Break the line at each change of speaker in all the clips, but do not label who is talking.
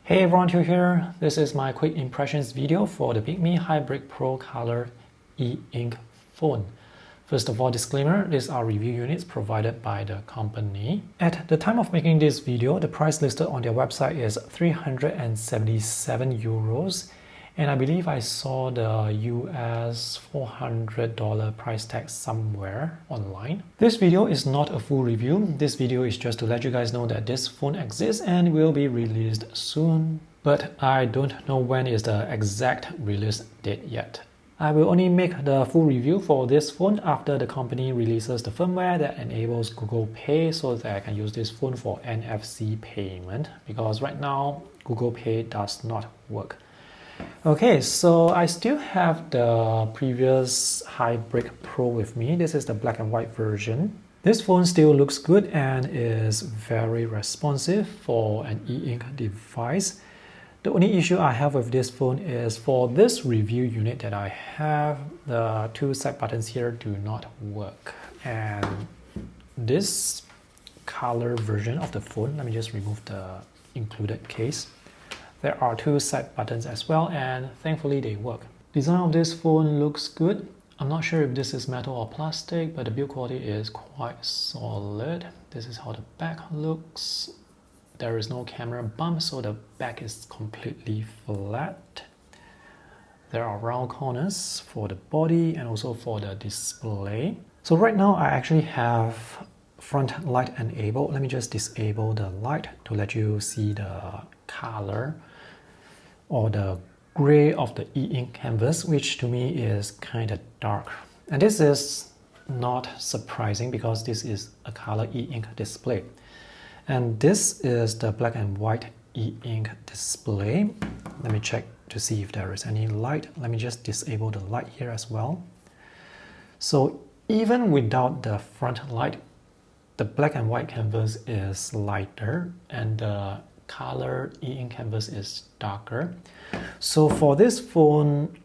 Hey everyone, Hugh here. This is my quick impressions video for the Hibreak Pro Color e-ink phone. First of all, disclaimer, these are review units provided by the company. At the time of making this video, the price listed on their website is 377 euros. And I believe I saw the US $400 price tag somewhere online. This video is not a full review. This video is just to let you guys know that this phone exists and will be released soon. But I don't know when is the exact release date yet. I will only make the full review for this phone after the company releases the firmware that enables Google Pay so that I can use this phone for NFC payment, because right now Google Pay does not work. Okay, so I still have the previous Hibreak Pro with me. This is the black and white version. This phone still looks good and is very responsive for an e-ink device. The only issue I have with this phone is for this review unit that I have, the two side buttons here do not work. And this color version of the phone, let me just remove the included case. There are two side buttons as well, and thankfully they work. Design of this phone looks good. I'm not sure if this is metal or plastic, but the build quality is quite solid. This is how the back looks. There is no camera bump, so the back is completely flat. There are round corners for the body and also for the display. So right now I actually have front light enabled. Let me just disable the light to let you see the color or the gray of the e-ink canvas, which to me is kind of dark. And this is not surprising because this is a color e-ink display. And this is the black and white e-ink display. Let me check to see if there is any light. Let me just disable the light here as well. So even without the front light, the black and white canvas is lighter and the color e-ink canvas is darker. So for this phone,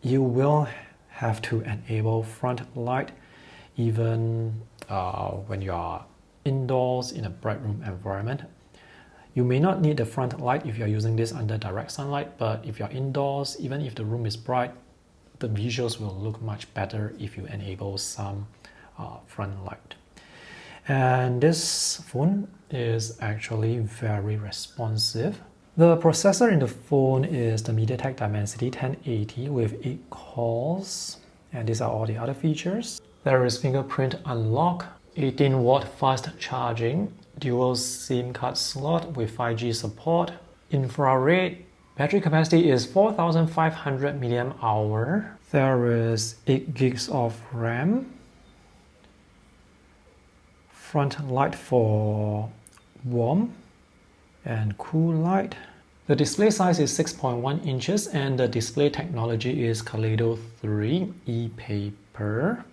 you will have to enable front light even when you are indoors in a bright room environment. You may not need the front light if you are using this under direct sunlight, but if you are indoors, even if the room is bright, the visuals will look much better if you enable some front light. And this phone is actually very responsive. The processor in the phone is the MediaTek Dimensity 1080 with 8 cores, and these are all the other features. There is fingerprint unlock, 18-watt fast charging, dual SIM card slot with 5G support, infrared, battery capacity is 4500 mAh. There is 8 gigs of RAM, front light for warm and cool light. The display size is 6.1 inches and the display technology is Kaleido 3 ePaper.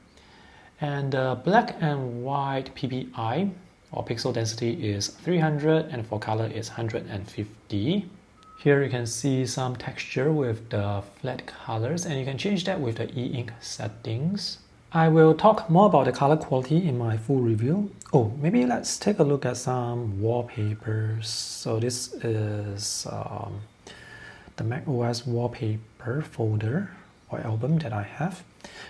And the black and white PPI or pixel density is 300 and for color is 150. Here you can see some texture with the flat colors, and you can change that with the e-ink settings. I will talk more about the color quality in my full review. Oh, maybe let's take a look at some wallpapers. So this is the macOS wallpaper folder or album that I have.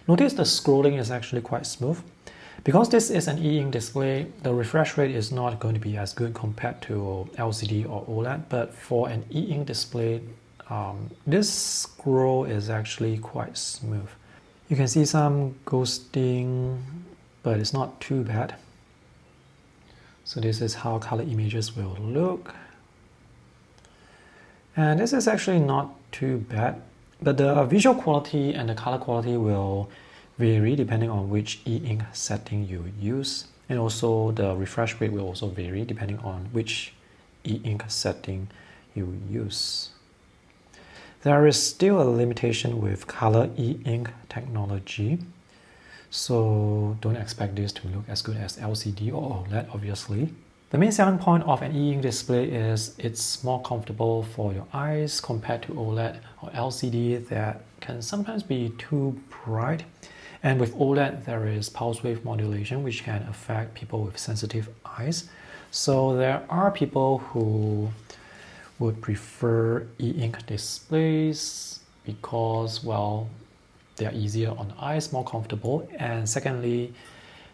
Notice the scrolling is actually quite smooth. Because this is an e-ink display, the refresh rate is not going to be as good compared to LCD or OLED, but for an e-ink display, this scroll is actually quite smooth. You can see some ghosting, but it's not too bad. So this is how color images will look. And this is actually not too bad, but the visual quality and the color quality will vary depending on which e-ink setting you use. And also the refresh rate will also vary depending on which e-ink setting you use. There is still a limitation with color e-ink technology, so don't expect this to look as good as LCD or OLED, obviously. The main selling point of an e-ink display is it's more comfortable for your eyes compared to OLED or LCD that can sometimes be too bright. And with OLED, there is pulse wave modulation, which can affect people with sensitive eyes. So there are people who would prefer e-ink displays because, well, they are easier on eyes, more comfortable. And secondly,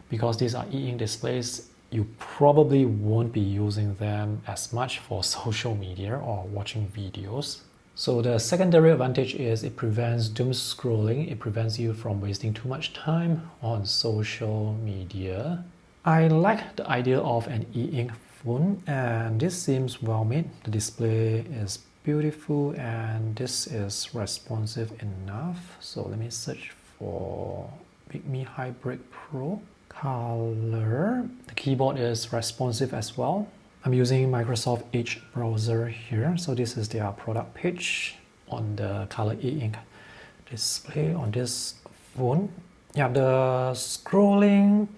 because these are e-ink displays, you probably won't be using them as much for social media or watching videos. So the secondary advantage is it prevents doom scrolling. It prevents you from wasting too much time on social media. I like the idea of an e-ink phone, and this seems well made. The display is beautiful and this is responsive enough. So let me search for Bigme Hibreak Pro Color. The keyboard is responsive as well. I'm using Microsoft Edge browser here. So this is their product page on the color e-ink display on this phone. Yeah, the scrolling,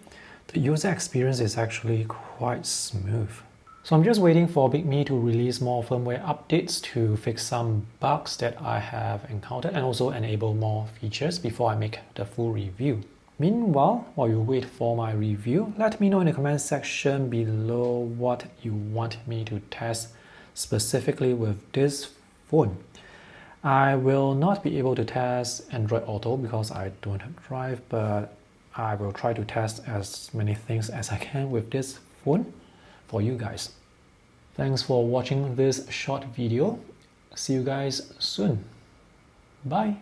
the user experience is actually quite smooth. So I'm just waiting for Bigme to release more firmware updates to fix some bugs that I have encountered and also enable more features before I make the full review. Meanwhile, while you wait for my review, let me know in the comment section below what you want me to test specifically with this phone. I will not be able to test Android Auto because I don't drive, but I will try to test as many things as I can with this phone for you guys. Thanks for watching this short video. See you guys soon. Bye.